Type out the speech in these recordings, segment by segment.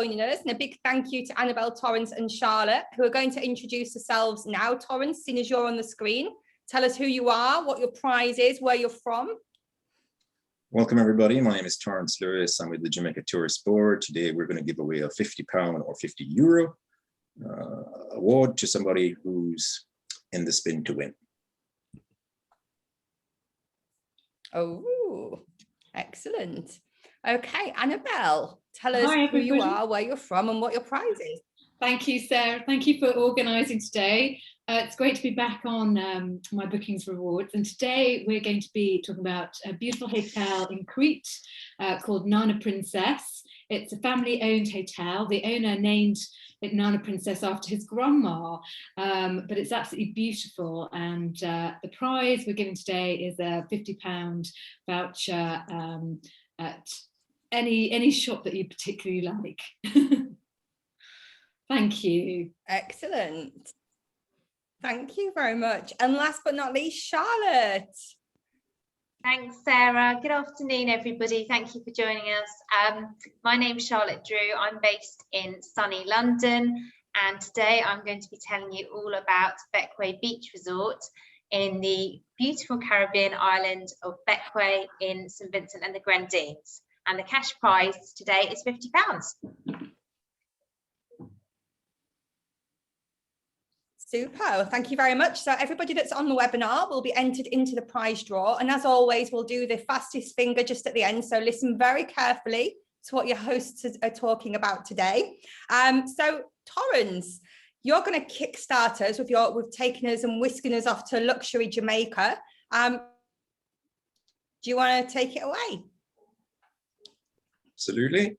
joining us, and a big thank you to Annabelle, Torrance and Charlotte, who are going to introduce themselves now. Torrance, seeing as you're on the screen, tell us who you are, what your prize is, where you're from. Welcome everybody, my name is Torrance Lewis. I'm with the Jamaica Tourist Board. Today we're going to give away a £50 or €50 award to somebody who's in the spin to win. Oh, excellent. Okay, Annabelle, tell us Hi, who you are, where you're from and what your prize is. Thank you, Sarah. Thank you for organising today. It's great to be back on my bookings rewards, and today we're going to be talking about a beautiful hotel in Crete called Nana Princess. It's a family-owned hotel. The owner named it Nana Princess after his grandma, but it's absolutely beautiful, and the prize we're giving today is a £50 voucher at any shop that you particularly like. Thank you. Excellent. Thank you very much. And last but not least, Charlotte. Thanks, Sarah. Good afternoon, everybody. Thank you for joining us. My name's Charlotte Drew. I'm based in sunny London, and today I'm going to be telling you all about Bequia Beach Resort in the beautiful Caribbean island of Bequia in St Vincent and the Grenadines. And the cash prize today is £50. Super, thank you very much. So everybody that's on the webinar will be entered into the prize draw, and as always we'll do the fastest finger just at the end, so listen very carefully to what your hosts are talking about today. So Torrance, you're going to kickstart us with taking us and whisking us off to luxury Jamaica. Do you want to take it away? Absolutely.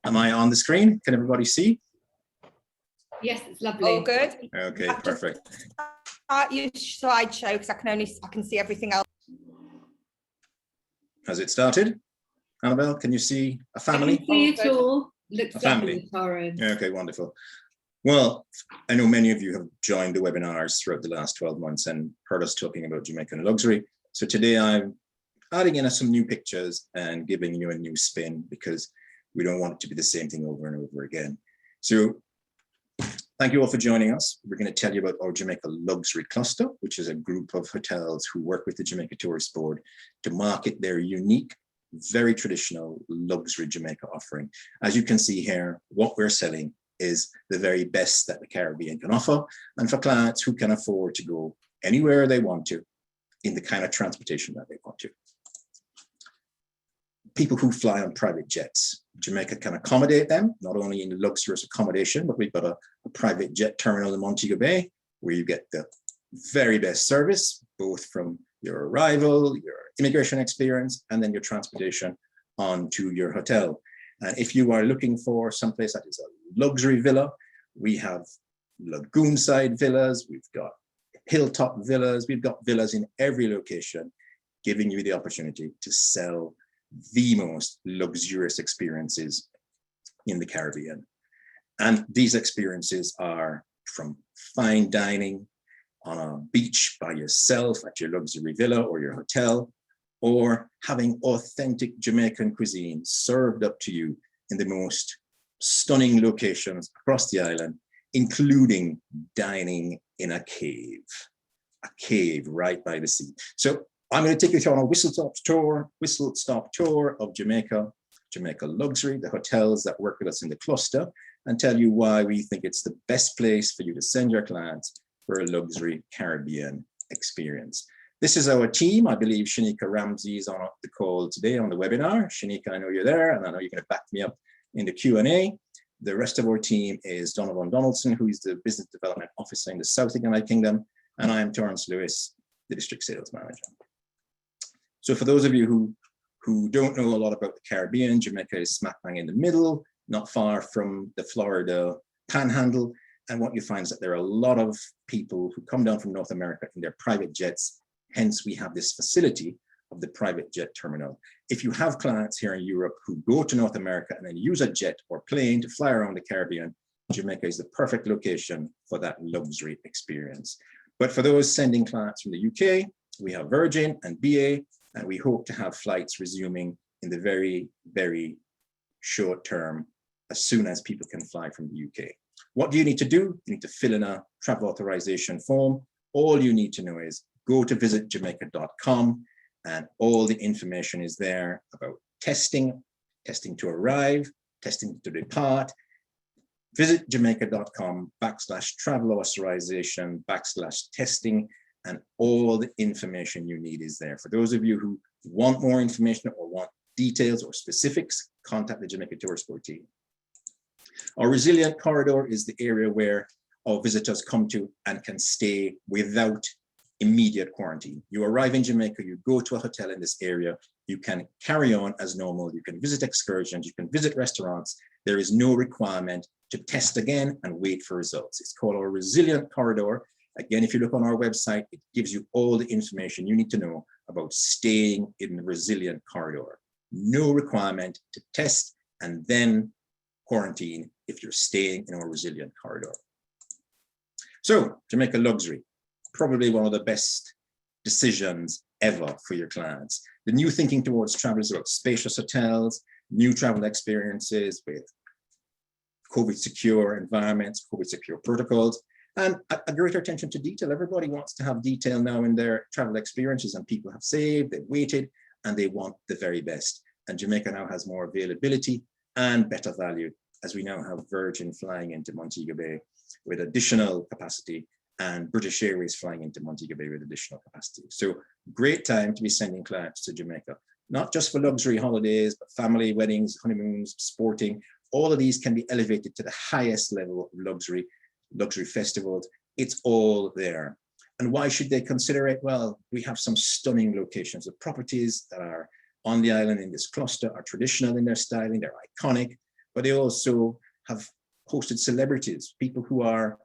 Am I on the screen? Can everybody see? Yes, it's lovely. All good. Okay, perfect. Start your slideshow because I can see everything else. Has it started? Annabelle, can you see a family? I can see it all. Looks a family. Torrance. Okay, wonderful. Well, I know many of you have joined the webinars throughout the last 12 months and heard us talking about Jamaican luxury. So today I'm adding in some new pictures and giving you a new spin because we don't want it to be the same thing over and over again. So thank you all for joining us. We're going to tell you about our Jamaica Luxury Cluster, which is a group of hotels who work with the Jamaica Tourist Board to market their unique, very traditional luxury Jamaica offering. As you can see here, what we're selling is the very best that the Caribbean can offer, and for clients who can afford to go anywhere they want to in the kind of transportation that they want to. People who fly on private jets. Jamaica can accommodate them, not only in luxurious accommodation, but we've got a private jet terminal in Montego Bay, where you get the very best service, both from your arrival, your immigration experience, and then your transportation onto your hotel. And if you are looking for someplace that is a luxury villa, we have lagoon-side villas, we've got hilltop villas, we've got villas in every location, giving you the opportunity to sell the most luxurious experiences in the Caribbean. And these experiences are from fine dining on a beach by yourself at your luxury villa or your hotel, or having authentic Jamaican cuisine served up to you in the most stunning locations across the island, including dining in a cave right by the sea. So I'm going to take you on a whistle-stop tour of Jamaica Luxury, the hotels that work with us in the cluster, and tell you why we think it's the best place for you to send your clients for a luxury Caribbean experience. This is our team. I believe Shanika Ramsey is on the call today on the webinar. Shanika, I know you're there, and I know you're going to back me up in the Q&A. The rest of our team is Donovan Donaldson, who is the Business Development Officer in the South United Kingdom, and I am Torrance Lewis, the District Sales Manager. So for those of you who don't know a lot about the Caribbean, Jamaica is smack bang in the middle, not far from the Florida Panhandle. And what you find is that there are a lot of people who come down from North America in their private jets. Hence, we have this facility of the private jet terminal. If you have clients here in Europe who go to North America and then use a jet or plane to fly around the Caribbean, Jamaica is the perfect location for that luxury experience. But for those sending clients from the UK, we have Virgin and BA, and we hope to have flights resuming in the very, very short term, as soon as people can fly from the UK. What do you need to do? You need to fill in a travel authorization form. All you need to know is go to visitjamaica.com, and all the information is there about testing, testing to arrive, testing to depart. Visit jamaica.com/travel authorization/testing, and all the information you need is there. For those of you who want more information or want details or specifics, contact the Jamaica Toursport team. Our resilient corridor is the area where our visitors come to and can stay without immediate quarantine. You arrive in Jamaica, you go to a hotel in this area, you can carry on as normal, you can visit excursions, you can visit restaurants. There is no requirement to test again and wait for results. It's called our resilient corridor. Again, if you look on our website, it gives you all the information you need to know about staying in the resilient corridor. No requirement to test and then quarantine if you're staying in our resilient corridor. So, Jamaica Luxury, probably one of the best decisions ever for your clients. The new thinking towards travel is about spacious hotels, new travel experiences with COVID secure environments, COVID secure protocols, and a greater attention to detail. Everybody wants to have detail now in their travel experiences, and people have saved, they've waited, and they want the very best. And Jamaica now has more availability and better value, as we now have Virgin flying into Montego Bay with additional capacity, and British Airways flying into Montego Bay with additional capacity. So great time to be sending clients to Jamaica, not just for luxury holidays, but family, weddings, honeymoons, sporting. All of these can be elevated to the highest level of luxury festivals. It's all there. And why should they consider it? Well, we have some stunning locations. The properties that are on the island in this cluster are traditional in their styling, they're iconic, but they also have hosted celebrities, people who are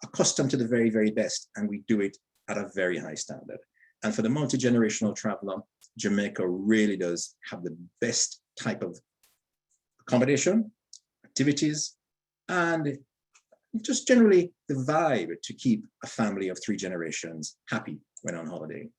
accustomed to the very, very best, and we do it at a very high standard. And for the multi-generational traveler, Jamaica really does have the best type of accommodation, activities, and just generally the vibe to keep a family of 3 generations happy when on holiday.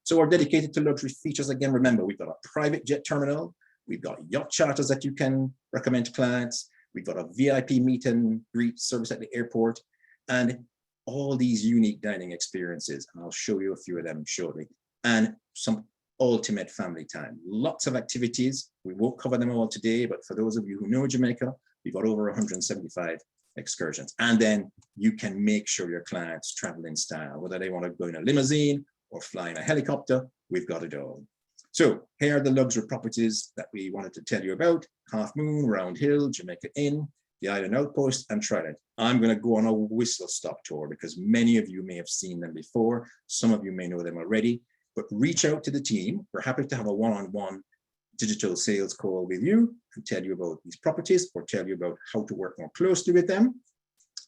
So our dedicated to luxury features, again, remember, we've got a private jet terminal, we've got yacht charters that you can recommend to clients, we've got a VIP meet and greet service at the airport, and all these unique dining experiences. And I'll show you a few of them shortly, and some ultimate family time. Lots of activities. We won't cover them all today, but for those of you who know Jamaica, we've got over 175 excursions. And then you can make sure your clients travel in style, whether they want to go in a limousine or fly in a helicopter, we've got it all. So here are the luxury properties that we wanted to tell you about: Half Moon, Round Hill, Jamaica Inn, the Island Outpost, and Trident. I'm going to go on a whistle stop tour because many of you may have seen them before. Some of you may know them already, but reach out to the team. We're happy to have a one-on-one digital sales call with you and tell you about these properties or tell you about how to work more closely with them.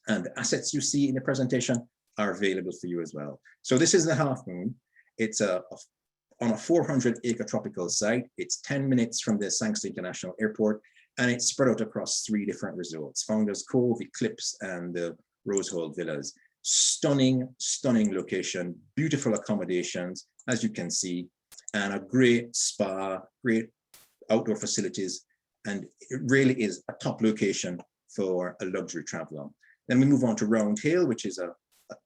And the assets you see in the presentation are available for you as well. So this is the Half Moon. It's on a 400-acre tropical site. It's 10 minutes from the Sangster International Airport, and it's spread out across 3 different resorts: Founders Cove, Eclipse, and the Rose Hall Villas. Stunning, stunning location, beautiful accommodations, as you can see, and a great spa, great outdoor facilities, and it really is a top location for a luxury traveler. Then we move on to Round Hill, which is a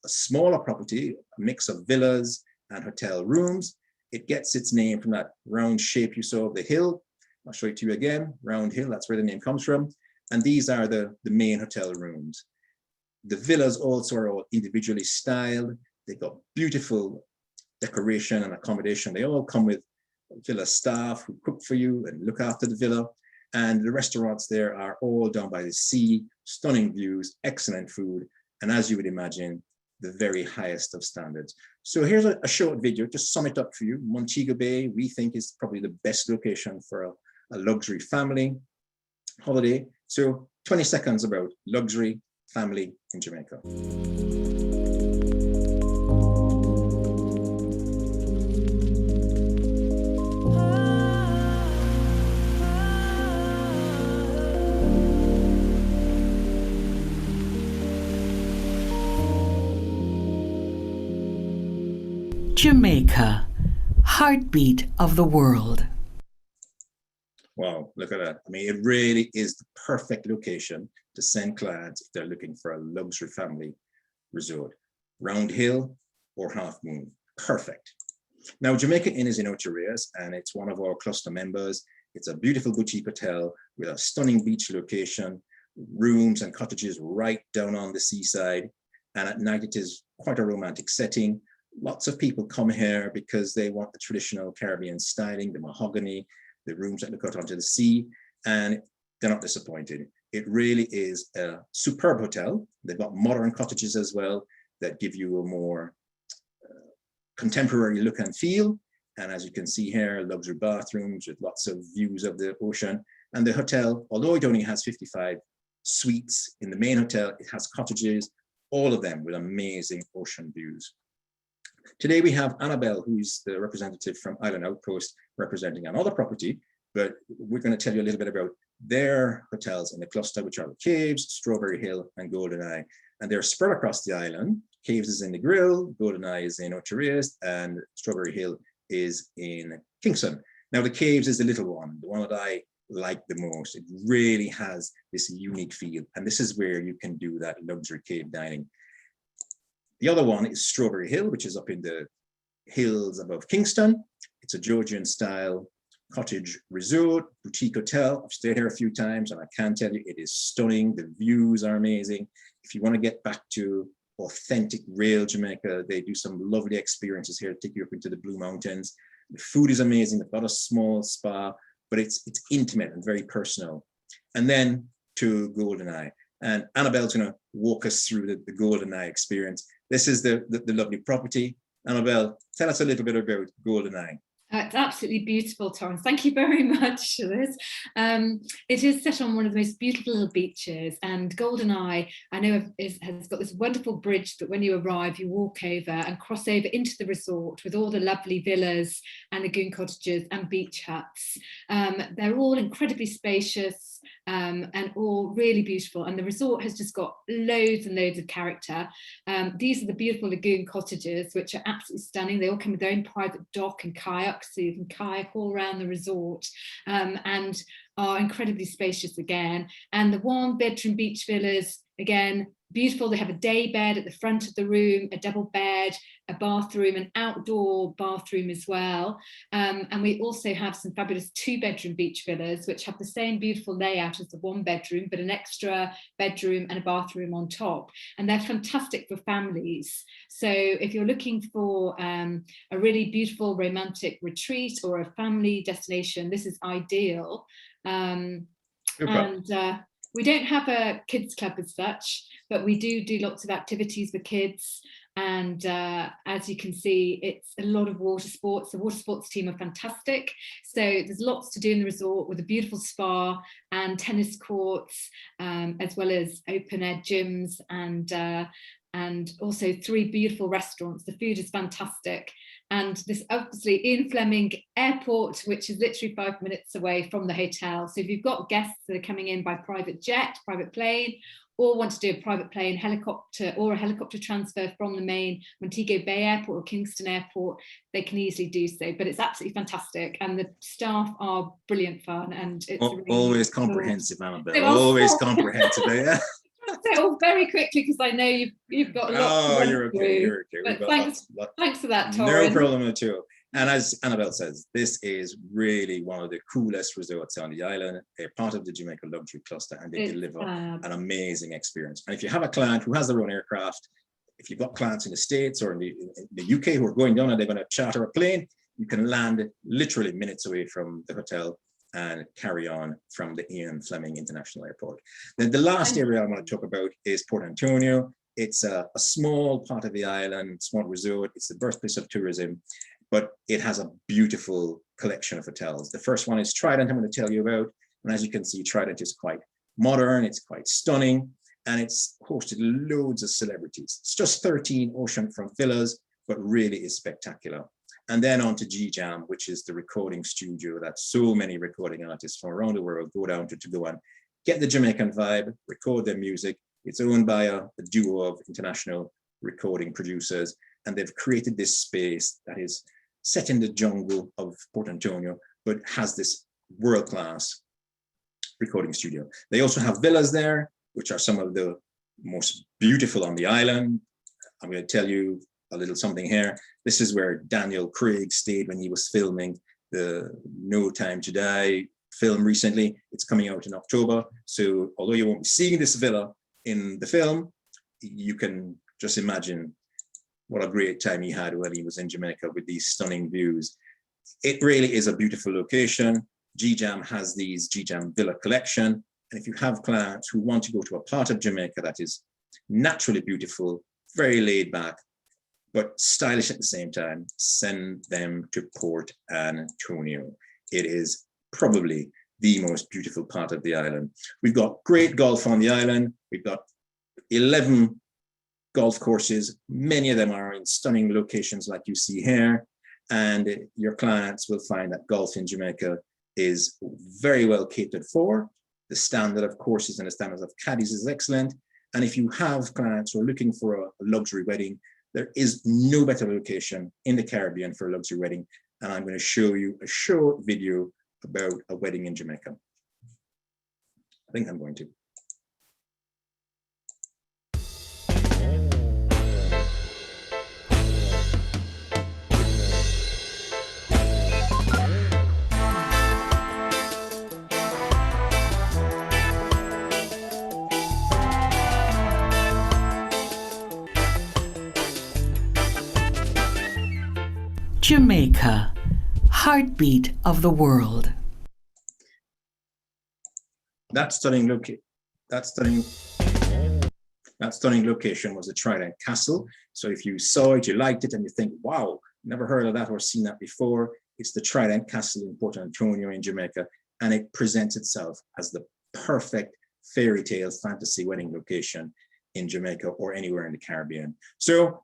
smaller property, a mix of villas and hotel rooms. It gets its name from that round shape you saw of the hill. I'll show it to you again. Round Hill, that's where the name comes from. And these are the main hotel rooms. The villas also are all individually styled. They've got beautiful decoration and accommodation. They all come with villa staff who cook for you and look after the villa. And the restaurants there are all down by the sea, stunning views, excellent food, and as you would imagine, the very highest of standards. So here's a short video to sum it up for you. Montego Bay, we think, is probably the best location for a luxury family holiday. So 20 seconds about luxury family in Jamaica. Jamaica, heartbeat of the world. Wow, look at that. I mean, it really is the perfect location to send clients if they're looking for a luxury family resort. Round Hill or Half Moon, perfect. Now, Jamaica Inn is in Ocho Rios, and it's one of our cluster members. It's a beautiful boutique hotel with a stunning beach location, rooms and cottages right down on the seaside. And at night, it is quite a romantic setting. Lots of people come here because they want the traditional Caribbean styling, the mahogany, the rooms that look out onto the sea, and they're not disappointed. It really is a superb hotel. They've got modern cottages as well that give you a more contemporary look and feel. And as you can see here, luxury bathrooms with lots of views of the ocean. And the hotel, although it only has 55 suites in the main hotel, it has cottages, all of them with amazing ocean views. Today we have Annabelle, who's the representative from Island Outpost, representing another property, but we're going to tell you a little bit about their hotels in the cluster, which are the Caves, Strawberry Hill, and Golden Eye. And they're spread across the island. Caves is in the Grill, Golden Eye is in Ocho Rios, and Strawberry Hill is in Kingston. Now the Caves is the little one, the one that I like the most. It really has this unique feel, and this is where you can do that luxury cave dining. The other one is Strawberry Hill, which is up in the hills above Kingston. It's a Georgian style cottage resort, boutique hotel. I've stayed here a few times and I can tell you it is stunning. The views are amazing. If you want to get back to authentic, real Jamaica, they do some lovely experiences here to take you up into the Blue Mountains. The food is amazing. They've got a small spa, but it's intimate and very personal. And then to Golden Eye. And Annabelle's going to walk us through the Golden Eye experience. This is the lovely property. Annabelle, tell us a little bit about Golden Eye. It's absolutely beautiful, Torrance. Thank you very much for this. It is set on one of the most beautiful little beaches, and Golden Eye, I know, has got this wonderful bridge that when you arrive, you walk over and cross over into the resort with all the lovely villas and lagoon cottages and beach huts. They're all incredibly spacious and all really beautiful, and the resort has just got loads and loads of character. These are the beautiful lagoon cottages, which are absolutely stunning. They all come with their own private dock and kayak, so you can kayak all around the resort, and are incredibly spacious again. And the 1-bedroom beach villas, again, beautiful. They have a day bed at the front of the room, a double bed, a bathroom, an outdoor bathroom as well. And we also have some fabulous 2-bedroom beach villas, which have the same beautiful layout as the 1-bedroom, but an extra bedroom and a bathroom on top. And they're fantastic for families. So if you're looking for a really beautiful romantic retreat or a family destination, this is ideal. We don't have a kids club as such, but we do lots of activities for kids. And as you can see, it's a lot of water sports. The water sports team are fantastic. So there's lots to do in the resort with a beautiful spa and tennis courts, as well as open air gyms and also 3 beautiful restaurants. The food is fantastic. And this obviously Ian Fleming Airport, which is literally 5 minutes away from the hotel. So if you've got guests that are coming in by private jet, private plane, or want to do a private plane, helicopter, or a helicopter transfer from the main Montego Bay Airport or Kingston Airport, they can easily do so. But it's absolutely fantastic, and the staff are brilliant fun, and it's really always comprehensive, Annabelle. Always comprehensive, yeah. So very quickly, because I know you've got a lot. Oh, you're okay. You're okay. But thanks for that, Torrance. No problem at all. And as Annabelle says, this is really one of the coolest resorts on the island. They're part of the Jamaica Luxury Cluster, and they deliver an amazing experience. And if you have a client who has their own aircraft, if you've got clients in the States or in the UK who are going down and they're going to charter a plane, you can land literally minutes away from the hotel and carry on from the Ian Fleming International Airport. Then the last area I want to talk about is Port Antonio. It's a small part of the island, small resort. It's the birthplace of tourism, but it has a beautiful collection of hotels. The first one is Trident, I'm going to tell you about. And as you can see, Trident is quite modern, it's quite stunning, and it's hosted loads of celebrities. It's just 13 oceanfront villas, but really is spectacular. And then on to GJam, which is the recording studio that so many recording artists from around the world go down to go and get the Jamaican vibe, record their music. It's owned by a duo of international recording producers, and they've created this space that is set in the jungle of Port Antonio, but has this world-class recording studio. They also have villas there, which are some of the most beautiful on the island. I'm going to tell you a little something here. This is where Daniel Craig stayed when he was filming the No Time to Die film recently. It's coming out in October. So although you won't be seeing this villa in the film, you can just imagine what a great time he had when he was in Jamaica with these stunning views. It really is a beautiful location. GJAM has these GJAM Villa collection. And if you have clients who want to go to a part of Jamaica that is naturally beautiful, very laid back, but stylish at the same time, send them to Port Antonio. It is probably the most beautiful part of the island. We've got great golf on the island. We've got 11 golf courses. Many of them are in stunning locations like you see here. And your clients will find that golf in Jamaica is very well catered for. The standard of courses and the standards of caddies is excellent. And if you have clients who are looking for a luxury wedding, there is no better location in the Caribbean for a luxury wedding. And I'm going to show you a short video about a wedding in Jamaica. I think I'm going to. Jamaica, heartbeat of the world. That stunning location was the Trident Castle. So if you saw it, you liked it, and you think, wow, never heard of that or seen that before, it's the Trident Castle in Port Antonio in Jamaica, and it presents itself as the perfect fairy tale fantasy wedding location in Jamaica or anywhere in the Caribbean. So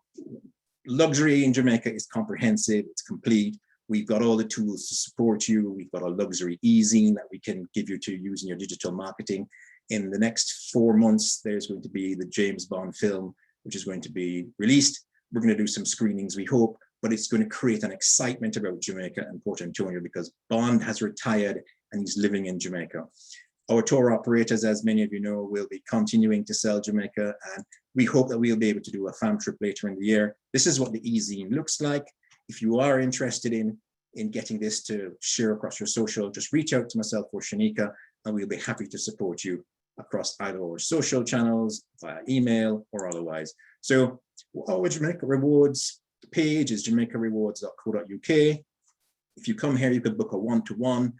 luxury in Jamaica is comprehensive, it's complete. We've got all the tools to support you. We've got a luxury e-zine that we can give you to use in your digital marketing. In the next 4 months, there's going to be the James Bond film, which is going to be released. We're going to do some screenings, we hope, but it's going to create an excitement about Jamaica and Port Antonio because Bond has retired and he's living in Jamaica. Our tour operators, as many of you know, will be continuing to sell Jamaica, and we hope that we'll be able to do a fam trip later in the year. This is what the e-zine looks like. If you are interested in getting this to share across your social, just reach out to myself or Shanika, and we'll be happy to support you across either our social channels, via email or otherwise. So our Jamaica Rewards page is jamaicarewards.co.uk. If you come here, you can book a one-to-one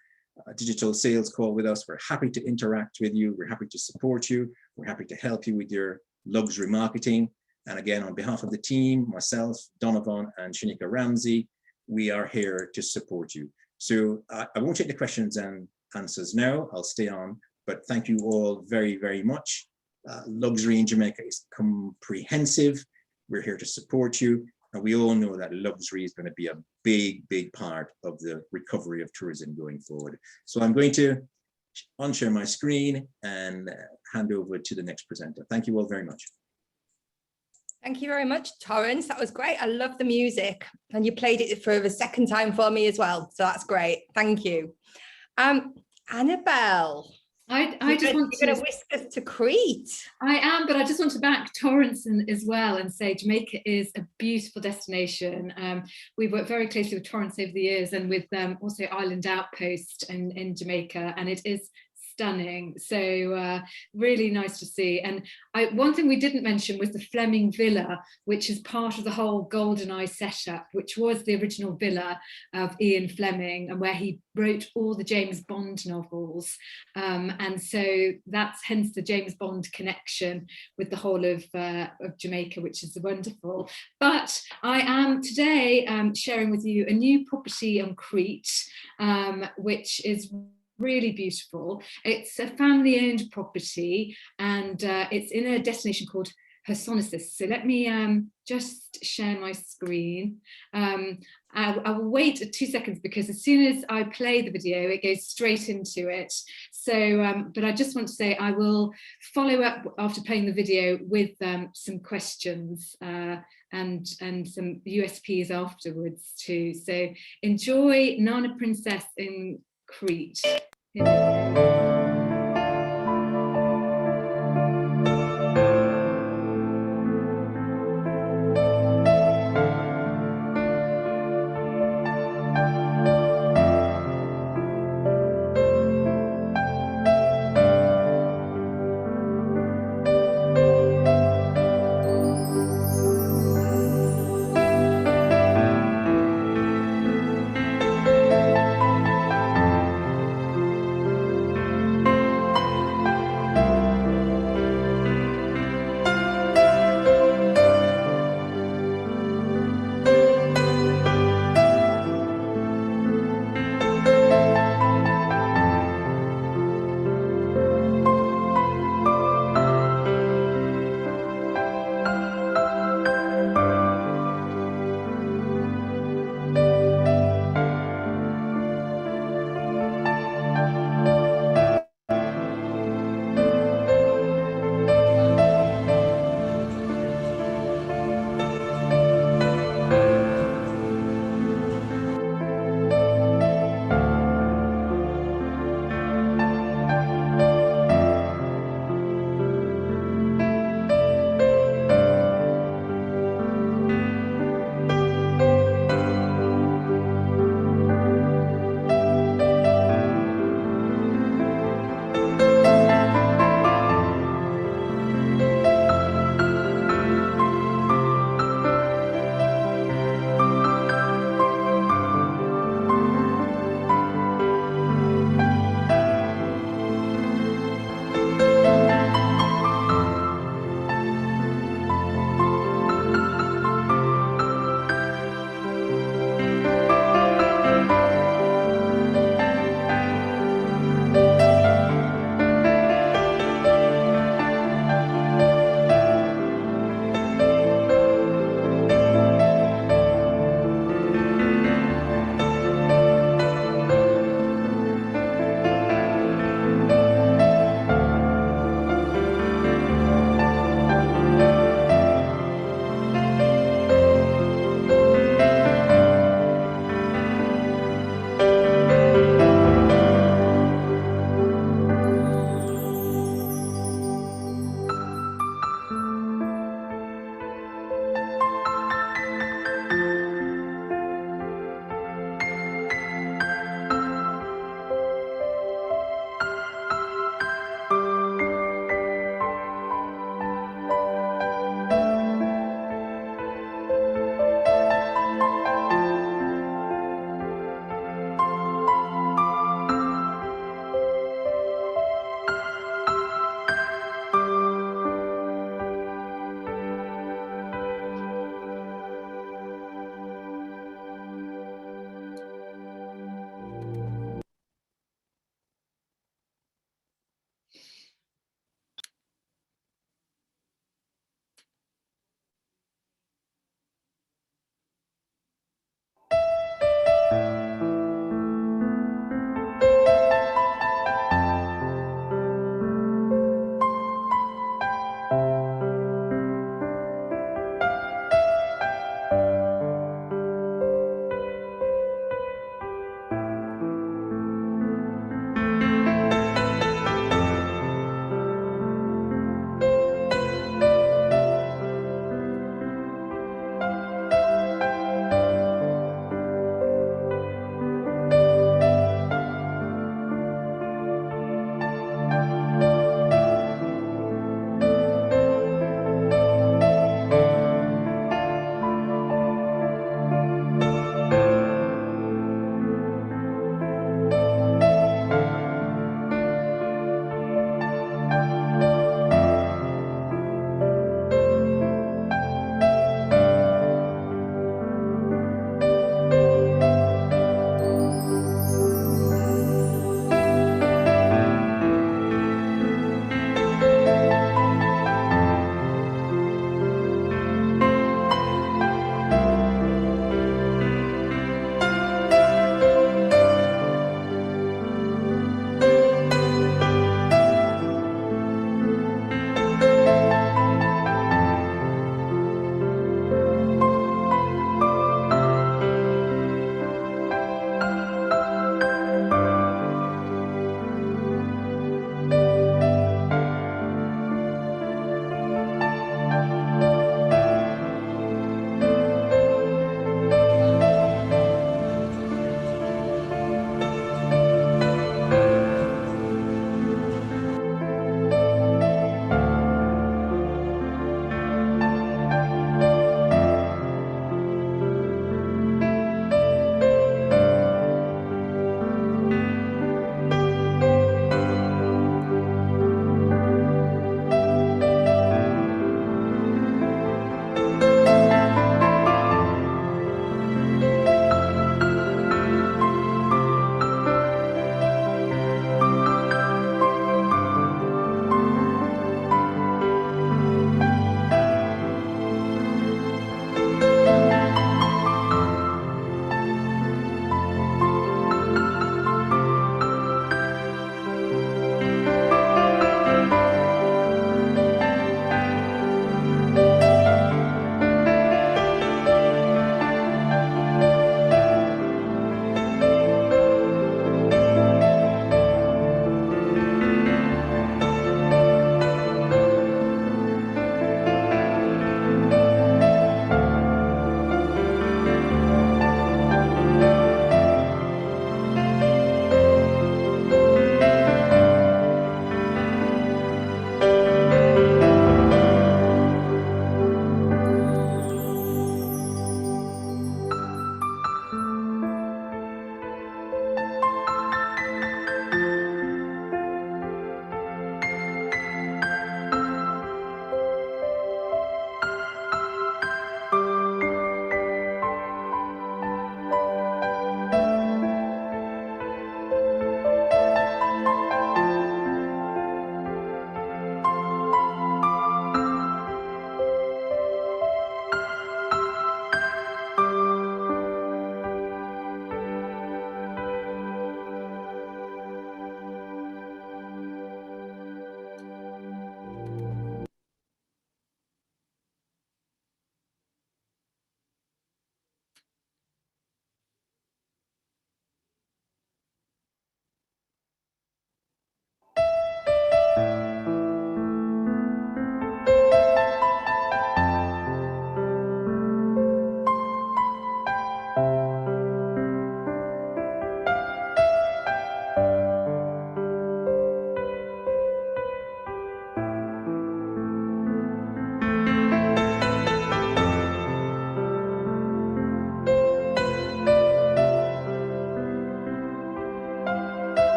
digital sales call with us. We're happy to interact with you. We're happy to support you. We're happy to help you with your luxury marketing. And again, on behalf of the team, myself, Donovan, and Shanika Ramsey, we are here to support you. So I won't take the questions and answers now. I'll stay on, but thank you all very, very much. Luxury in Jamaica is comprehensive. We're here to support you. And we all know that luxury is going to be a big, big part of the recovery of tourism going forward. So I'm going to unshare my screen and hand over to the next presenter. Thank you all very much. Thank you very much, Torrance. That was great. I love the music, and you played it for the second time for me as well. So that's great. Thank you. Annabelle, I just want you're going to whisk us to Crete. I am, but I just want to back Torrance as well and say Jamaica is a beautiful destination. We've worked very closely with Torrance over the years and with also Island Outpost in Jamaica, and it is stunning. So really nice to see. And one thing we didn't mention was the Fleming Villa, which is part of the whole GoldenEye setup, which was the original villa of Ian Fleming and where he wrote all the James Bond novels. And so that's hence the James Bond connection with the whole of Jamaica, which is wonderful. But I am today sharing with you a new property on Crete, which is really beautiful. It's a family-owned property, and it's in a destination called Hersonesus. So let me just share my screen. I will wait 2 seconds because as soon as I play the video, it goes straight into it. So, but I just want to say I will follow up after playing the video with some questions and some USPs afterwards too. So enjoy Nana Princess in Crete.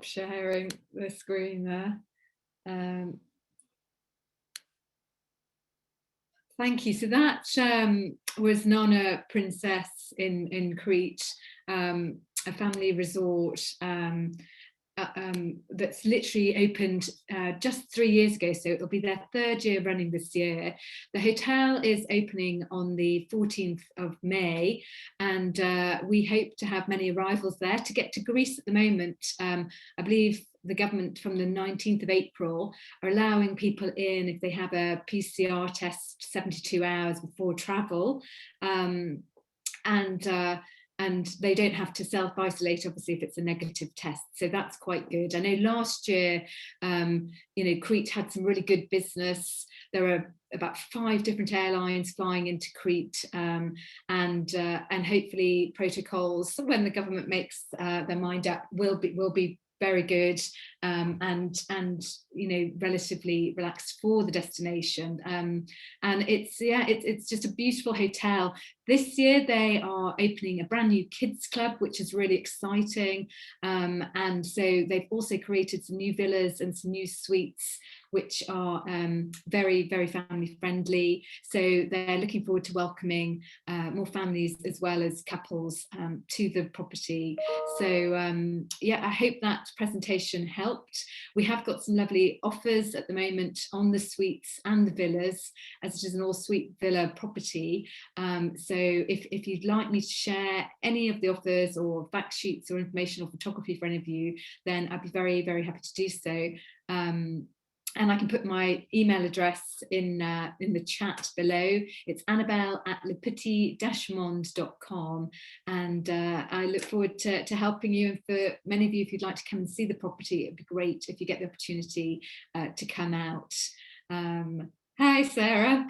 sharing the screen there. Thank you. So that was Nana Princess in Crete, a family resort that's literally opened just 3 years ago, so it'll be their 3rd year running this year. The hotel is opening on the 14th of May, and we hope to have many arrivals there. To get to Greece at the moment, I believe the government from the 19th of April are allowing people in if they have a PCR test 72 hours before travel, and they don't have to self-isolate, obviously, if it's a negative test. So that's quite good. I know last year, Crete had some really good business. There were about 5 different airlines flying into Crete, and hopefully protocols, when the government makes their mind up, will be very good, and relatively relaxed for the destination, and it's just a beautiful hotel. This year they are opening a brand new kids club, which is really exciting, and so they've also created some new villas and some new suites which are very, very family friendly. So they're looking forward to welcoming more families as well as couples to the property. So I hope that presentation helped. We have got some lovely offers at the moment on the suites and the villas, as it is an all-suite villa property. So if you'd like me to share any of the offers or fact sheets or information or photography for any of you, then I'd be very, very happy to do so. And I can put my email address in the chat below. It's annabelle@lepetit-monde.com, and I look forward to helping you. And for many of you, if you'd like to come and see the property, it'd be great if you get the opportunity to come out. Hi, Sarah.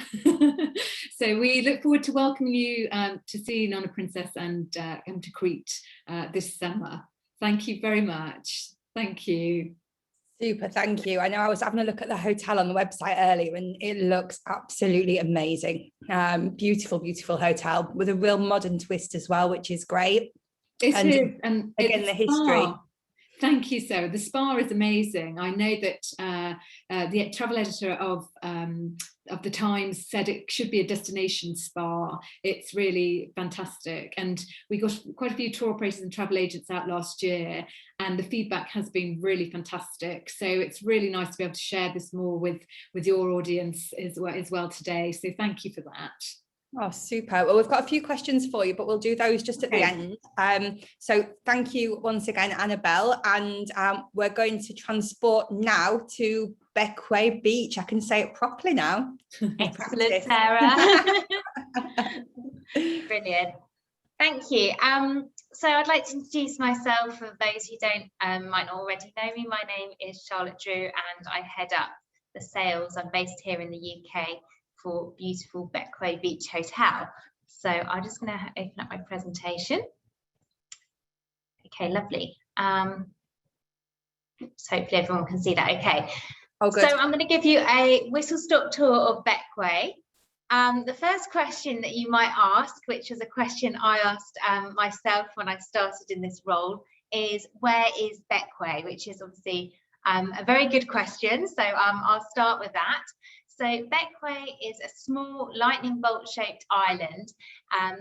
So we look forward to welcoming you to see Nana Princess and come to Crete this summer. Thank you very much. Thank you. Super, thank you. I know I was having a look at the hotel on the website earlier and it looks absolutely amazing. Beautiful, beautiful hotel with a real modern twist as well, which is great. It is, and again, the history. Thank you, Sarah. The spa is amazing. I know that the travel editor of the Times said it should be a destination spa. It's really fantastic, and we got quite a few tour operators and travel agents out last year, and the feedback has been really fantastic. So it's really nice to be able to share this more with your audience as well today. So thank you for that. Oh, super. Well, we've got a few questions for you, but we'll do those just at the end. So thank you once again, Annabelle. And we're going to transport now to Bequia Beach. I can say it properly now. Excellent, Sarah. Brilliant. Thank you. So I'd like to introduce myself for those who might not already know me. My name is Charlotte Drew and I head up the sales. I'm based here in the UK for beautiful Bequia Beach Hotel. So I'm just going to open up my presentation. Okay, lovely. So hopefully everyone can see that. Okay. Oh, good. So I'm going to give you a whistle-stop tour of Bequia. The first question that you might ask, which was a question I asked myself when I started in this role, is where is Bequia? Which is obviously a very good question. So I'll start with that. So Bequia is a small lightning bolt shaped island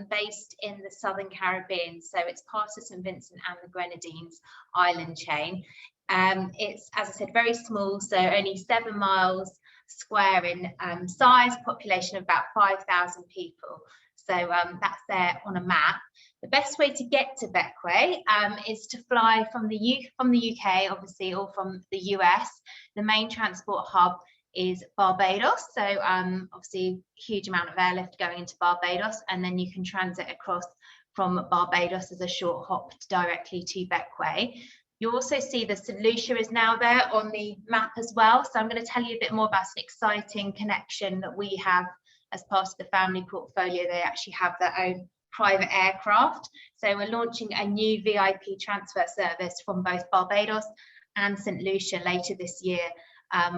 based in the southern Caribbean. So it's part of St. Vincent and the Grenadines island chain. It's, as I said, very small, so only 7 miles square in size, population of about 5,000 people. So that's there on a map. The best way to get to Bequia is to fly from the UK, obviously, or from the US. The main transport hub is Barbados, so obviously huge amount of airlift going into Barbados, and then you can transit across from Barbados as a short hop directly to Bequia. You also see the St. Lucia is now there on the map as well, so I'm going to tell you a bit more about an exciting connection that we have as part of the family portfolio. They actually have their own private aircraft, so we're launching a new VIP transfer service from both Barbados and St. Lucia later this year,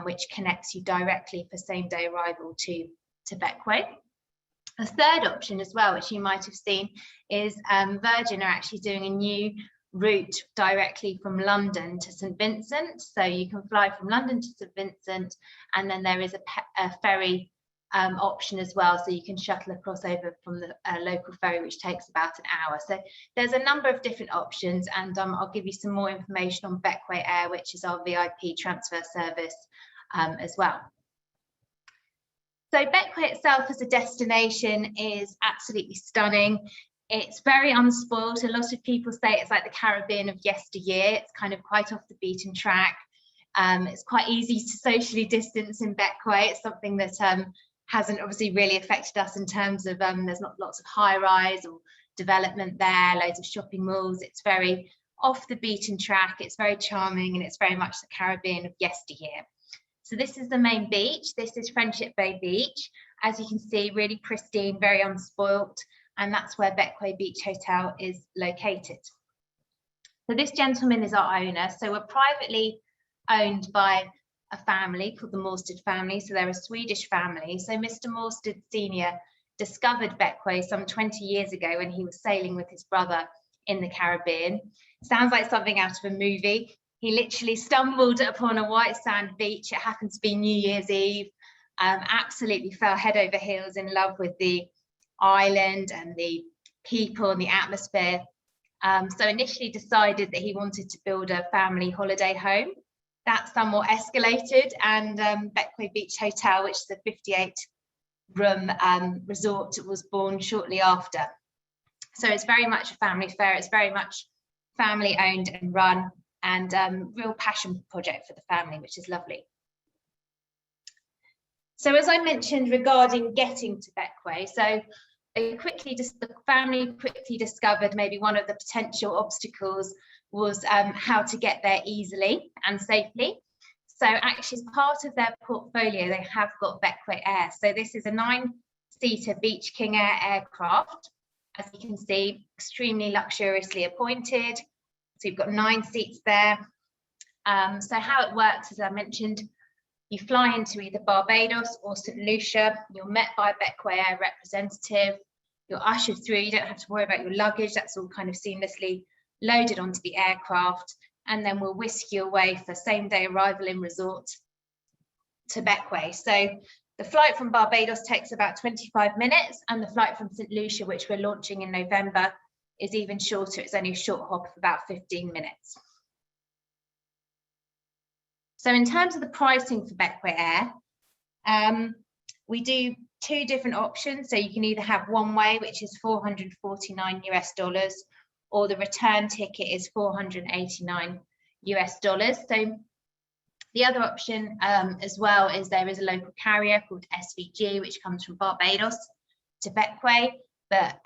which connects you directly for same-day arrival to Bequia. The third option as well, which you might have seen, is Virgin are actually doing a new route directly from London to St Vincent. So you can fly from London to St Vincent, and then there is a ferry option as well, so you can shuttle across over from the local ferry, which takes about an hour. So there's a number of different options, and I'll give you some more information on Bequia Air, which is our VIP transfer service as well. So Bequia itself as a destination is absolutely stunning. It's very unspoilt. A lot of people say it's like the Caribbean of yesteryear. It's kind of quite off the beaten track. It's quite easy to socially distance in Bequia. It's something that hasn't obviously really affected us in terms of there's not lots of high-rise or development there, loads of shopping malls. It's very off the beaten track. It's very charming, and it's very much the Caribbean of yesteryear. So this is the main beach. This is Friendship Bay Beach. As you can see, really pristine, very unspoilt, and that's where Bequia Beach Hotel is located. So this gentleman is our owner. So we're privately owned by a family called the Morsted family. So they're a Swedish family. So Mr. Morsted Sr. discovered Bequia some 20 years ago when he was sailing with his brother in the Caribbean. Sounds like something out of a movie. He literally stumbled upon a white sand beach. It happened to be New Year's Eve. Absolutely fell head over heels in love with the island and the people and the atmosphere. So initially decided that he wanted to build a family holiday home. That somewhat escalated, and Bequia Beach Hotel, which is a 58-room resort, was born shortly after. So it's very much a family affair. It's very much family owned and run, and real passion project for the family, which is lovely. So as I mentioned regarding getting to Bequia, so the family quickly discovered maybe one of the potential obstacles was how to get there easily and safely. So actually, as part of their portfolio, they have got Bequia Air. So this is a 9-seater Beach King Air aircraft. As you can see, extremely luxuriously appointed. So you've got 9 seats there. So how it works, as I mentioned, you fly into either Barbados or St Lucia. You're met by a Bequia Air representative. You're ushered through. You don't have to worry about your luggage. That's all kind of seamlessly loaded onto the aircraft, and then we'll whisk you away for same-day arrival in resort to Bequia. So the flight from Barbados takes about 25 minutes, and the flight from St Lucia, which we're launching in November, is even shorter. It's only a short hop of about 15 minutes. So in terms of the pricing for Bequia Air, we do 2 different options. So you can either have one way, which is $449 US, or the return ticket is $489 US. So the other option as well is there is a local carrier called SVG, which comes from Barbados to Bequia, but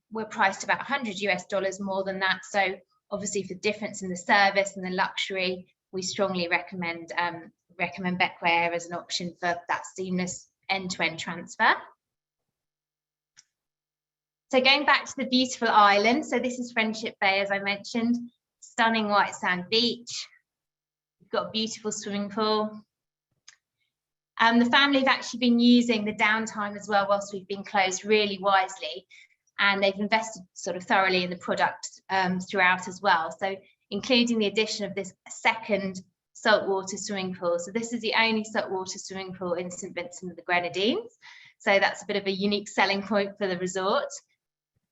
we're priced about $100 US more than that. So obviously for the difference in the service and the luxury, we strongly recommend Bequia Air as an option for that seamless end-to-end transfer. So going back to the beautiful island, so this is Friendship Bay, as I mentioned, stunning white sand beach. We've got a beautiful swimming pool. The family have actually been using the downtime as well whilst we've been closed really wisely, and they've invested sort of thoroughly in the product throughout as well. So including the addition of this second saltwater swimming pool. So this is the only saltwater swimming pool in St Vincent of the Grenadines. So that's a bit of a unique selling point for the resort.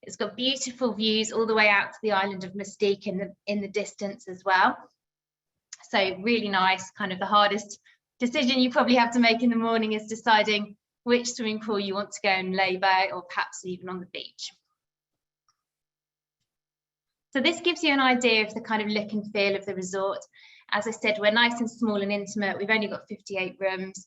It's got beautiful views all the way out to the island of Mystique in the distance as well. So really nice. Kind of the hardest decision you probably have to make in the morning is deciding which swimming pool you want to go and lay by, or perhaps even on the beach. So this gives you an idea of the kind of look and feel of the resort. As I said, we're nice and small and intimate. We've only got 58 rooms.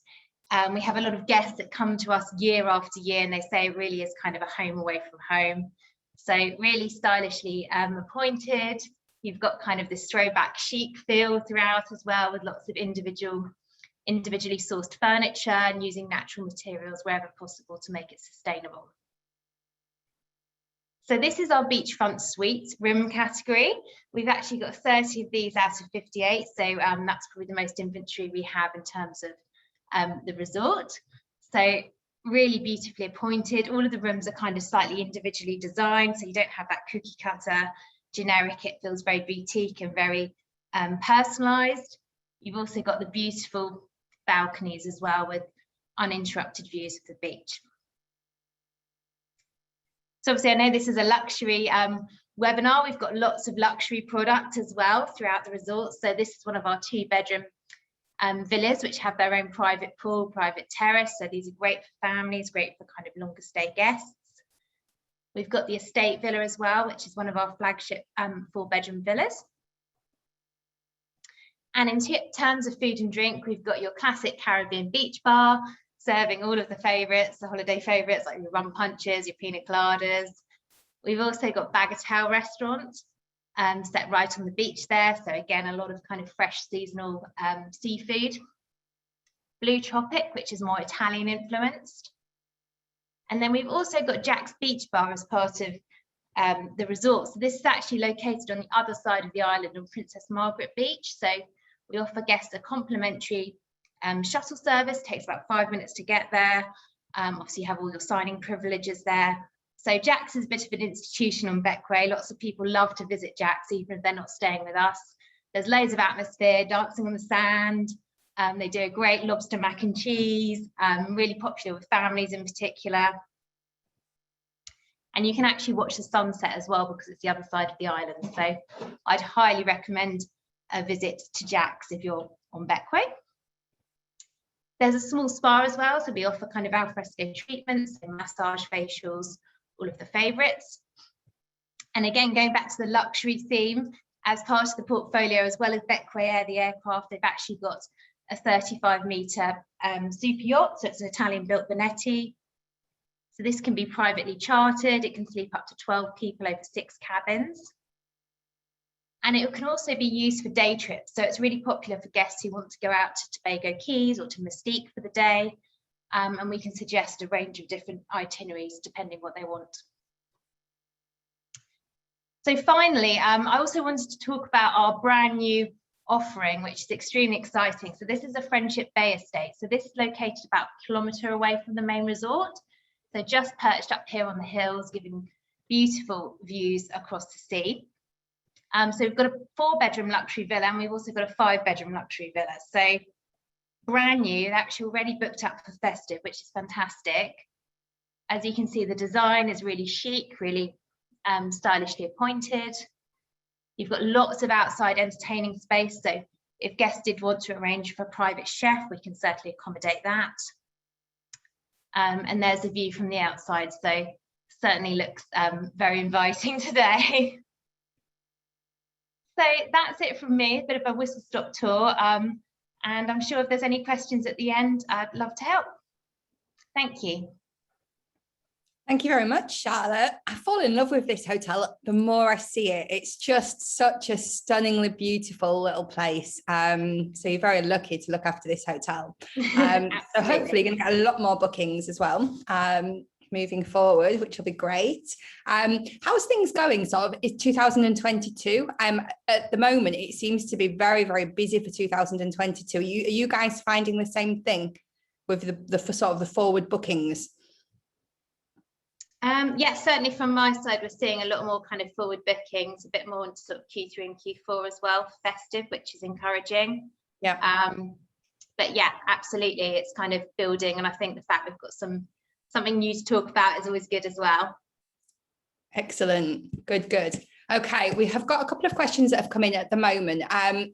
We have a lot of guests that come to us year after year, and they say it really is kind of a home away from home. So really stylishly appointed. You've got kind of this throwback chic feel throughout as well, with lots of individually sourced furniture and using natural materials wherever possible to make it sustainable. So this is our beachfront suites room category. We've actually got 30 of these out of 58. So that's probably the most inventory we have in terms of the resort. So really beautifully appointed. All of the rooms are kind of slightly individually designed, so you don't have that cookie cutter generic, it feels very boutique and very personalized. You've also got the beautiful balconies as well with uninterrupted views of the beach. So obviously I know this is a luxury webinar. We've got lots of luxury product as well throughout the resort. So this is one of our 2-bedroom villas, which have their own private pool, private terrace. So these are great for families, great for kind of longer stay guests. We've got the estate villa as well, which is one of our flagship 4-bedroom villas. And in terms of food and drink, we've got your classic Caribbean beach bar, serving all of the favourites, the holiday favourites like your rum punches, your pina coladas. We've also got Bagatelle restaurant set right on the beach there. So again, a lot of kind of fresh seasonal seafood. Blue Tropic, which is more Italian influenced. And then we've also got Jack's Beach Bar as part of the resort. So this is actually located on the other side of the island on Princess Margaret Beach. So we offer guests a complimentary shuttle service. It takes about 5 minutes to get there. Obviously you have all your signing privileges there. So Jack's is a bit of an institution on Bequia. Lots of people love to visit Jack's even if they're not staying with us. There's loads of atmosphere, dancing on the sand. They do a great lobster mac and cheese, really popular with families in particular. And you can actually watch the sunset as well because it's the other side of the island. So I'd highly recommend a visit to Jack's if you're on Bequia. There's a small spa as well, so we offer kind of alfresco treatments, so massage, facials, all of the favourites. And again, going back to the luxury theme, as part of the portfolio, as well as Bequia Air, the aircraft, they've actually got a 35-metre super yacht, so it's an Italian-built Bonetti. So this can be privately chartered, it can sleep up to 12 people over 6 cabins. And it can also be used for day trips. So it's really popular for guests who want to go out to Tobago Keys or to Mystique for the day. And we can suggest a range of different itineraries depending what they want. So finally, I also wanted to talk about our brand new offering, which is extremely exciting. So this is a Friendship Bay estate. So this is located about a kilometre away from the main resort. So just perched up here on the hills, giving beautiful views across the sea. So we've got a 4-bedroom luxury villa and we've also got a 5-bedroom luxury villa. So brand new, actually already booked up for festive, which is fantastic. As you can see, the design is really chic, really stylishly appointed. You've got lots of outside entertaining space. So if guests did want to arrange for a private chef, we can certainly accommodate that. And there's a view from the outside. So certainly looks very inviting today. So that's it from me, a bit of a whistle-stop tour. And I'm sure if there's any questions at the end, I'd love to help. Thank you. Thank you very much, Charlotte. I fall in love with this hotel the more I see it. It's just such a stunningly beautiful little place. So you're very lucky to look after this hotel. So hopefully you're going to get a lot more bookings as well. Moving forward, which will be great. How's things going? Sort of, it's 2022. At the moment, it seems to be very, very busy for 2022. Are you guys finding the same thing with the sort of the forward bookings? Yes, certainly from my side, we're seeing a lot more kind of forward bookings, a bit more into sort of Q3 and Q4 as well, festive, which is encouraging. Yeah. But yeah, absolutely, it's kind of building, and I think the fact we've got something new to talk about is always good as well. Excellent. Good. Okay, we have got a couple of questions that have come in at the moment. Hang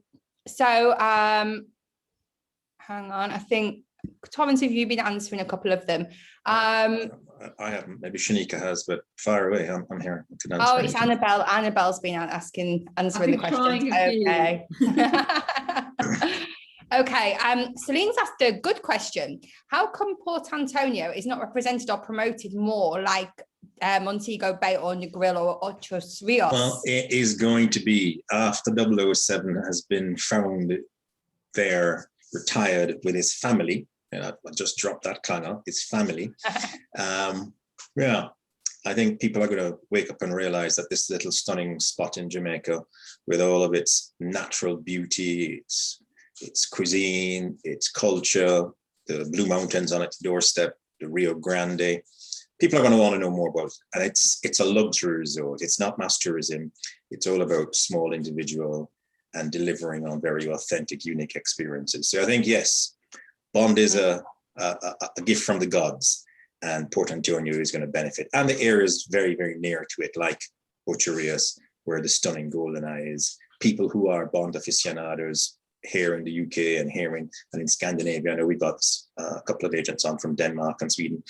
on, I think Thomas, have you been answering a couple of them? I haven't. Maybe Shanika has, but fire away. I'm here. Oh, it's Annabelle. Annabelle's been answering the questions. Okay. Okay, Celine's asked a good question. How come Port Antonio is not represented or promoted more like Montego Bay or Negril or Ocho Rios? Well, it is going to be after 007 has been found there, retired with his family. And I just dropped that clanger, his family. Yeah, I think people are going to wake up and realize that this little stunning spot in Jamaica, with all of its natural beauty, its cuisine, its culture, the Blue Mountains on its doorstep, the Rio Grande. people are going to want to know more about it. And it's a luxury resort. It's not mass tourism. It's all about small individual and delivering on very authentic, unique experiences. So I think, yes, Bond is a gift from the gods, and Port Antonio is going to benefit. And the area is very, very near to it, like Ocho Rios, where the stunning Golden Eye is. People who are Bond aficionados here in the UK and here in Scandinavia, I know we got a couple of agents on from Denmark and Sweden.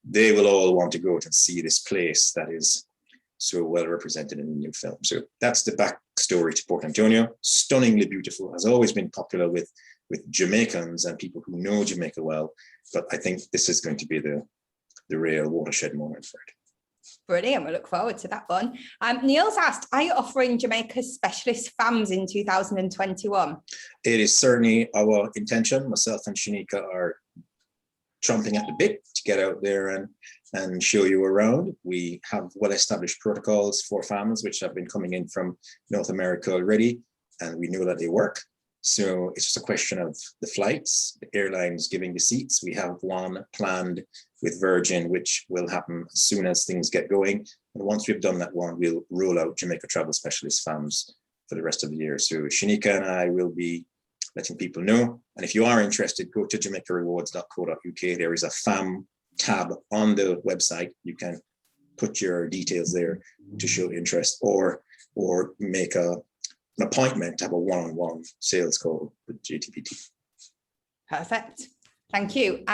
They will all want to go out and see this place that is so well represented in the new film. So that's the backstory to Port Antonio. Stunningly beautiful, has always been popular with Jamaicans and people who know Jamaica well. But I think this is going to be the real watershed moment for it. Brilliant. We look forward to that one. Neil's asked, are you offering Jamaica's specialist FAMs in 2021? It is certainly our intention. Myself and Shanika are chomping at the bit to get out there and show you around. We have well-established protocols for FAMs, which have been coming in from North America already, and we know that they work. So it's just a question of the flights, the airlines giving the seats. We have one planned with Virgin, which will happen as soon as things get going. And once we've done that one, we'll roll out Jamaica Travel Specialist FAMs for the rest of the year. So Shanika and I will be letting people know. And if you are interested, go to jamaicarewards.co.uk. There is a FAM tab on the website. You can put your details there to show interest, or make an appointment to have a one-on-one sales call with JTPT. Perfect. Thank you.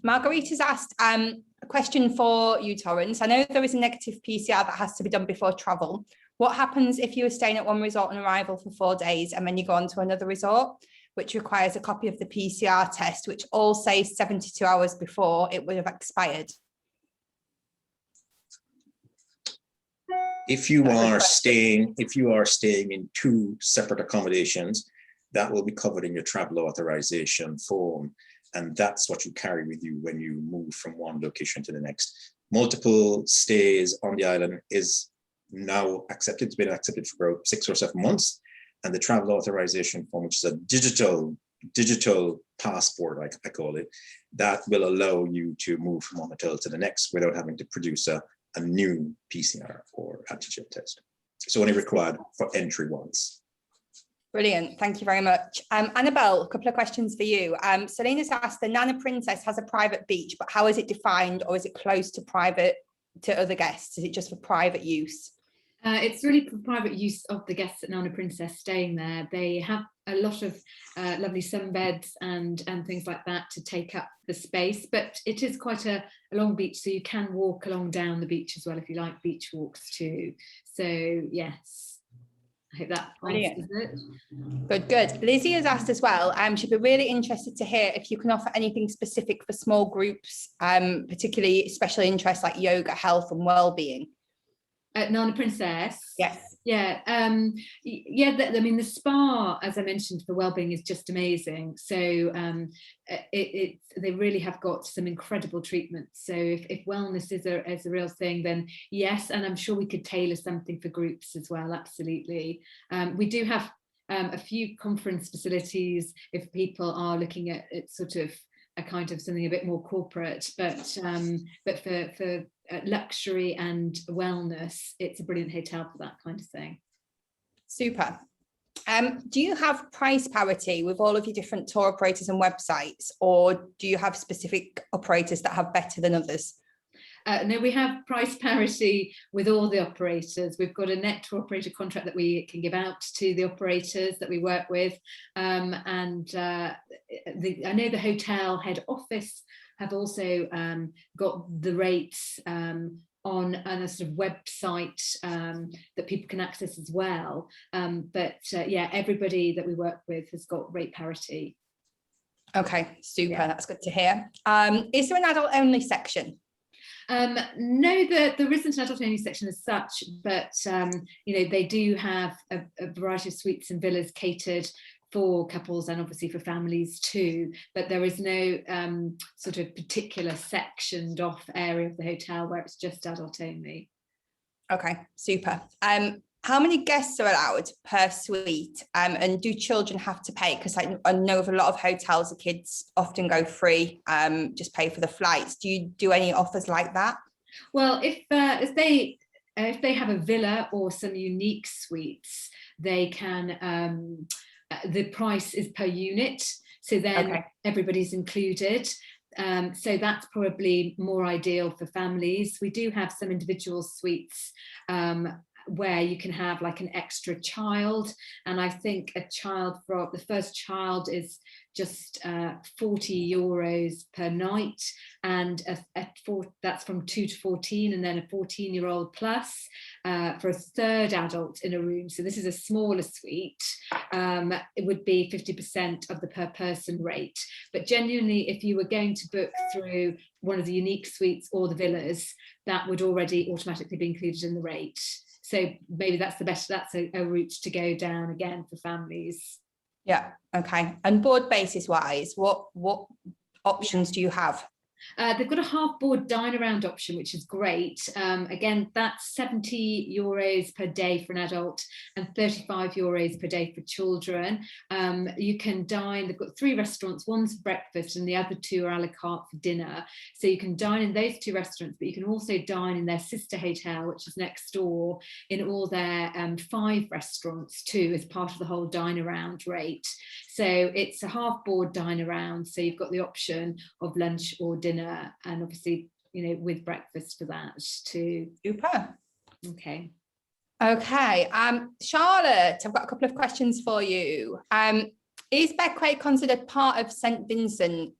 Margarita's asked a question for you, Torrance. I know there is a negative PCR that has to be done before travel. What happens if you are staying at one resort on arrival for 4 days and then you go on to another resort, which requires a copy of the PCR test, which all say 72 hours before it would have expired? If you are staying in 2 separate accommodations, that will be covered in your travel authorization form. And that's what you carry with you when you move from one location to the next. Multiple stays on the island is now accepted. It's been accepted for about 6 or 7 months. And the travel authorization form, which is a digital passport, I call it, that will allow you to move from one hotel to the next without having to produce a new PCR or antigen test. So only required for entry once. Brilliant. Thank you very much. Annabelle, a couple of questions for you. Selena's asked, the Nana Princess has a private beach, but how is it defined, or is it closed to other guests? Is it just for private use? It's really for private use of the guests at Nana Princess staying there. They have a lot of lovely sunbeds and things like that to take up the space, but it is quite a long beach, so you can walk along down the beach as well if you like beach walks too. So yes, I hope that answers it. Good. Lizzie has asked as well, she'd be really interested to hear if you can offer anything specific for small groups, particularly special interests like yoga, health and well-being. At Nana Princess? Yes. Yeah. I mean, the spa, as I mentioned, for wellbeing is just amazing. So they really have got some incredible treatments. So if wellness is a real thing, then yes, and I'm sure we could tailor something for groups as well. Absolutely. We do have a few conference facilities if people are looking at sort of a kind of something a bit more corporate, but for luxury and wellness, it's a brilliant hotel for that kind of thing. Super. Do you have price parity with all of your different tour operators and websites, or do you have specific operators that have better than others? No, we have price parity with all the operators. We've got a net tour operator contract that we can give out to the operators that we work with. I know the hotel head office have also got the rates on a sort of website that people can access as well. Yeah, everybody that we work with has got rate parity. Okay, super. Yeah. That's good to hear. Is there an adult only section? No, there isn't an adult only section as such, but they do have a variety of suites and villas catered for couples and obviously for families too, but there is no sort of particular sectioned off area of the hotel where it's just adult only. Okay, super. How many guests are allowed per suite, and do children have to pay? Because I know of a lot of hotels, the kids often go free, just pay for the flights. Do you do any offers like that? Well, if they have a villa or some unique suites, they can, the price is per unit, so then everybody's included. So that's probably more ideal for families. We do have some individual suites where you can have like an extra child, and I think a child for the first child is just €40 per night, and that's from 2 to 14, and then a 14-year-old plus for a third adult in a room. So this is a smaller suite. It would be 50% of the per person rate. But genuinely, if you were going to book through one of the unique suites or the villas, that would already automatically be included in the rate. So maybe that's a route to go down again for families. Yeah, okay. And board basis wise, what options do you have? They've got a half board dine around option, which is great. Again, that's €70 per day for an adult and €35 per day for children. You can dine, they've got 3 restaurants, one's for breakfast and the other 2 are a la carte for dinner. So you can dine in those 2 restaurants, but you can also dine in their sister hotel, which is next door, in all their 5 restaurants too, as part of the whole dine around rate. So it's a half board dine around. So you've got the option of lunch or dinner, and obviously, you know, with breakfast for that too. Super. Okay. Okay. Charlotte, I've got a couple of questions for you. Is Bequia considered part of St. Vincent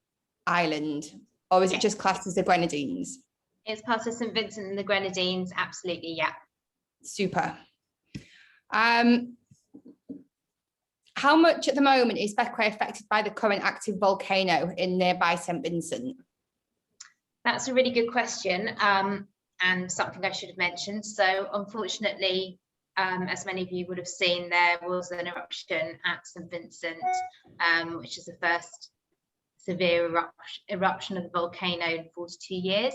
Island, or is it just classed as the Grenadines? It's part of St. Vincent and the Grenadines, absolutely, yeah. Super. How much at the moment is Bequia affected by the current active volcano in nearby St. Vincent? That's a really good question, and something I should have mentioned. So unfortunately, as many of you would have seen, there was an eruption at St. Vincent, which is the first severe eruption of the volcano in 42 years.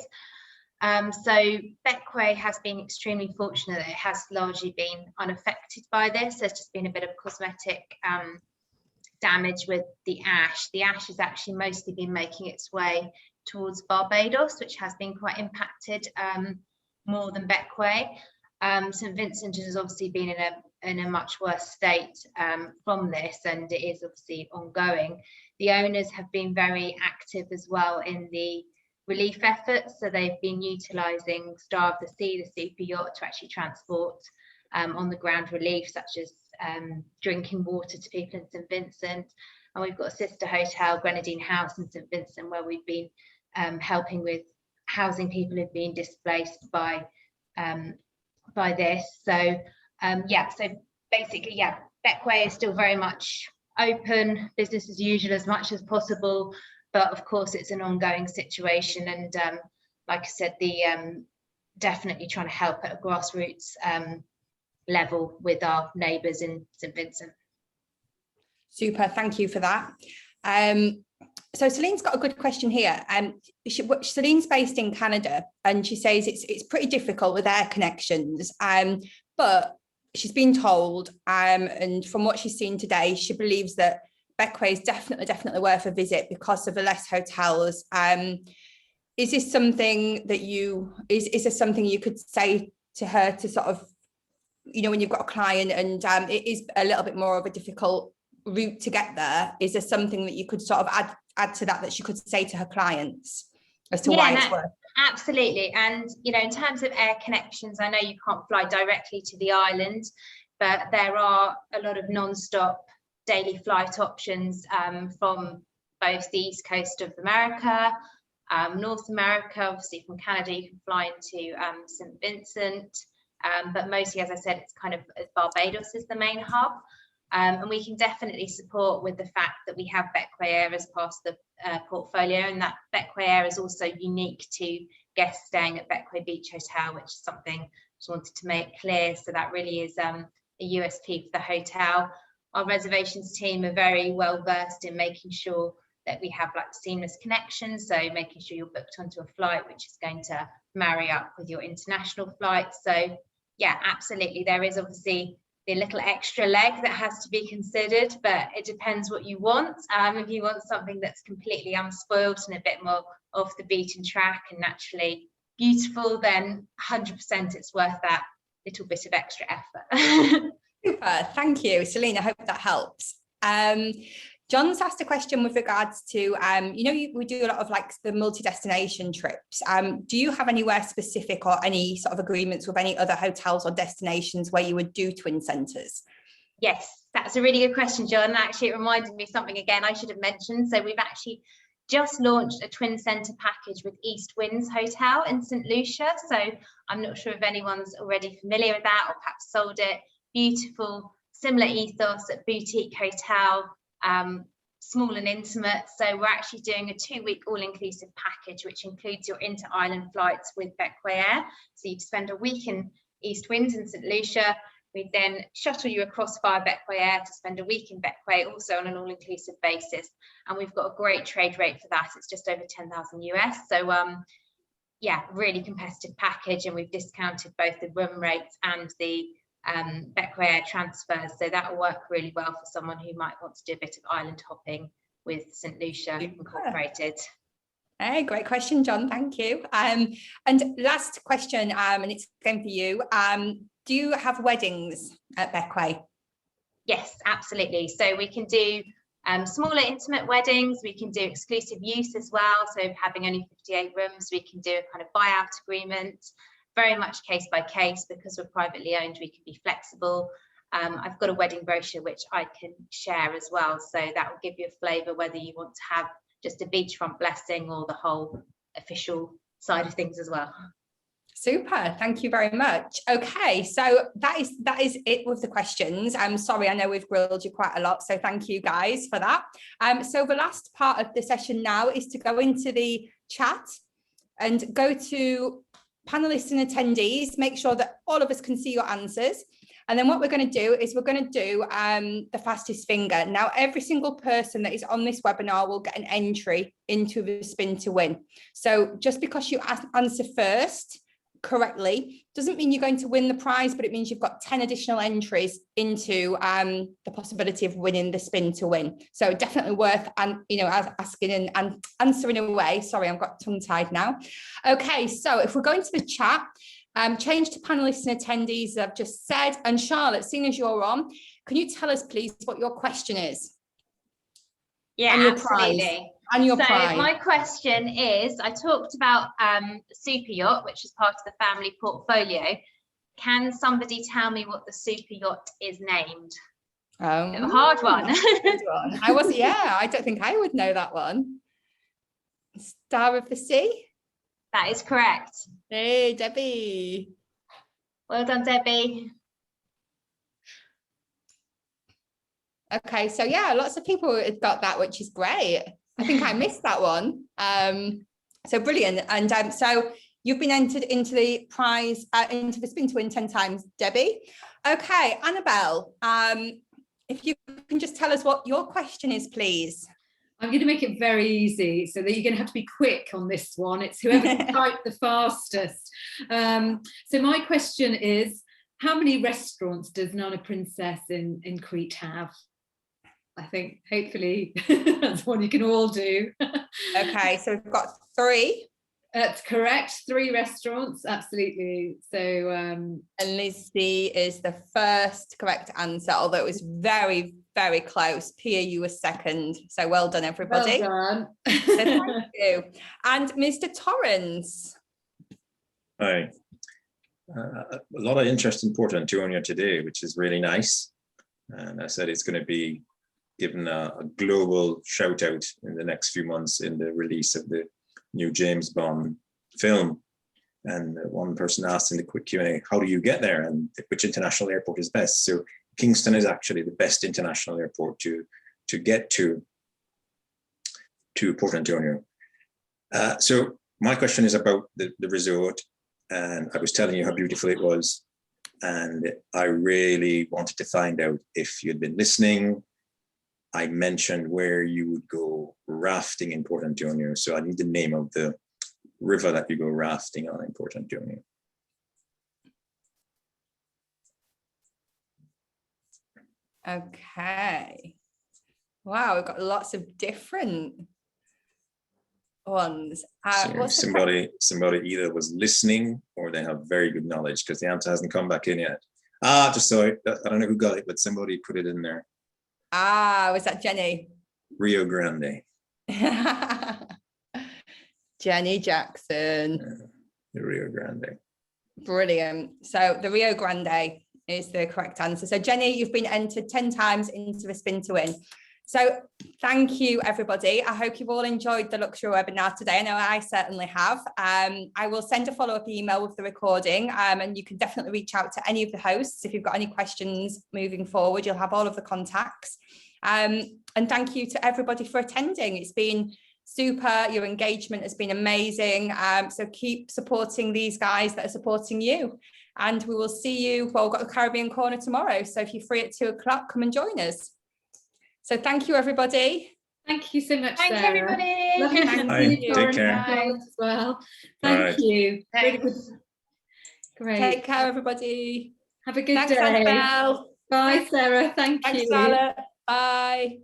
So Bequia has been extremely fortunate that it has largely been unaffected by this. There's just been a bit of cosmetic damage with the ash. The ash has actually mostly been making its way towards Barbados, which has been quite impacted more than Bequia. St. Vincent has obviously been in a much worse state from this, and it is obviously ongoing. The owners have been very active as well in the relief efforts, so they've been utilising Star of the Sea, the super yacht, to actually transport on the ground relief, such as drinking water to people in St. Vincent. And we've got a sister hotel, Grenadine House in St. Vincent, where we've been helping with housing people who've been displaced by this. So yeah, so basically, yeah, Bequia is still very much open, business as usual as much as possible, but of course it's an ongoing situation, and like I said, the definitely trying to help at a grassroots level with our neighbours in St. Vincent. Super, thank you for that. So Celine's got a good question here. Celine's based in Canada, and she says it's pretty difficult with air connections, but she's been told, and from what she's seen today, she believes that Bequia is definitely worth a visit because of the less hotels. Is this something that is this something you could say to her to sort of, you know, when you've got a client and it is a little bit more of a difficult route to get there, is there something that you could sort of add to that she could say to her clients as to why it's worth? Absolutely. And you know, in terms of air connections, I know you can't fly directly to the island, but there are a lot of non-stop daily flight options from both the east coast of America, North America. Obviously from Canada you can fly into St. Vincent, but mostly, as I said, it's kind of Barbados is the main hub. And we can definitely support with the fact that we have Bequia as part of the portfolio, and that Bequia is also unique to guests staying at Bequia Beach Hotel, which is something I just wanted to make clear. So that really is a USP for the hotel. Our reservations team are very well versed in making sure that we have like seamless connections, so making sure you're booked onto a flight which is going to marry up with your international flight. So yeah, absolutely, there is obviously the little extra leg that has to be considered, but it depends what you want. If you want something that's completely unspoiled and a bit more off the beaten track and naturally beautiful, then 100% it's worth that little bit of extra effort. Super, thank you, Celine. I hope that helps. John's asked a question with regards to, we do a lot of like the multi-destination trips. Do you have anywhere specific or any sort of agreements with any other hotels or destinations where you would do twin centres? Yes, that's a really good question, John. Actually, it reminded me of something again I should have mentioned. So we've actually just launched a twin centre package with East Winds Hotel in St Lucia. So I'm not sure if anyone's already familiar with that or perhaps sold it. Beautiful, similar ethos at boutique hotel, small and intimate. So we're actually doing a 2-week all-inclusive package, which includes your inter-island flights with Bequia. So you'd spend a week in East Winds in St Lucia. We then shuttle you across via Bequia to spend a week in Bequia, also on an all-inclusive basis. And we've got a great trade rate for that. It's just over 10,000 US. So yeah, really competitive package, and we've discounted both the room rates and the Bequia transfers, so that will work really well for someone who might want to do a bit of island hopping with St Lucia incorporated. Hey, great question, John. Thank you. And last question, and it's again for you. Do you have weddings at Bequia? Yes, absolutely. So we can do smaller intimate weddings. We can do exclusive use as well. So having only 58 rooms, we can do a kind of buyout agreement. Very much case by case, because we're privately owned, we can be flexible. I've got a wedding brochure which I can share as well, so that will give you a flavour whether you want to have just a beachfront blessing or the whole official side of things as well. Super, thank you very much. Okay, so that is it with the questions. I'm sorry, I know we've grilled you quite a lot, so thank you guys for that. So the last part of the session now is to go into the chat and go to panelists and attendees, make sure that all of us can see your answers. And then what we're going to do is we're going to do the fastest finger. Now, every single person that is on this webinar will get an entry into the spin to win. So just because you answer first correctly doesn't mean you're going to win the prize, but it means you've got 10 additional entries into the possibility of winning the spin to win. So definitely worth asking and answering away. Sorry, I've got tongue tied now. Okay, so if we're going to the chat, change to panelists and attendees, I've just said. And Charlotte, seeing as you're on, can you tell us please what your question is? Yeah, and your absolutely. Prize. And your prize. My question is, I talked about super yacht, which is part of the family portfolio. Can somebody tell me what the super yacht is named? A hard one. I don't think I would know that one. Star of the Sea? That is correct. Hey, Debbie. Well done, Debbie. Okay, so yeah, lots of people have got that, which is great. I think I missed that one. So brilliant. And so you've been entered into the prize, into the spin to win 10 times, Debbie. Okay, Annabelle, if you can just tell us what your question is, please. I'm going to make it very easy so that you're going to have to be quick on this one. It's whoever can type the fastest. So my question is, how many restaurants does Nana Princess in Crete have? I think hopefully that's one you can all do. Okay, so we've got 3. That's correct, 3 restaurants, absolutely. So and Lizzie is the first correct answer, although it was very, very close. Pia, you were second, so well done, everybody. Well done. So thank you. And Mr. Torrance. Hi. A lot of interest in Port Antonio today, which is really nice. And I said it's going to be given a global shout out in the next few months in the release of the new James Bond film. And one person asked in the quick Q&A, how do you get there and which international airport is best? So Kingston is actually the best international airport to get to Port Antonio. So my question is about the resort, and I was telling you how beautiful it was. And I really wanted to find out if you'd been listening. I mentioned where you would go rafting in Port Antonio. So I need the name of the river that you go rafting on in Port Antonio. Okay. Wow, we've got lots of different ones. So What's the somebody either was listening or they have very good knowledge, because the answer hasn't come back in yet. Just so I don't know who got it, but somebody put it in there. was that Jenny? Rio Grande. Jenny Jackson. The Rio Grande. Brilliant. So the Rio Grande is the correct answer. So Jenny, you've been entered 10 times into the spin to win. So thank you, everybody. I hope you've all enjoyed the luxury webinar today. I know I certainly have. I will send a follow-up email with the recording, and you can definitely reach out to any of the hosts if you've got any questions moving forward. You'll have all of the contacts. And thank you to everybody for attending. It's been super. Your engagement has been amazing. So keep supporting these guys that are supporting you. And we will see you. Well, we've got the Caribbean Corner tomorrow. So if you're free at 2 o'clock, come and join us. So thank you, everybody. Thank you so much, Thanks, Sarah. everybody. Lovely Thank to see you. you, Take care. as well. All Thank right. you. Really good. Thanks. Great. Take care, everybody. Have a good Thanks, day. Annabelle. Bye, Sarah. Thank Thanks, you. Charlotte. Bye.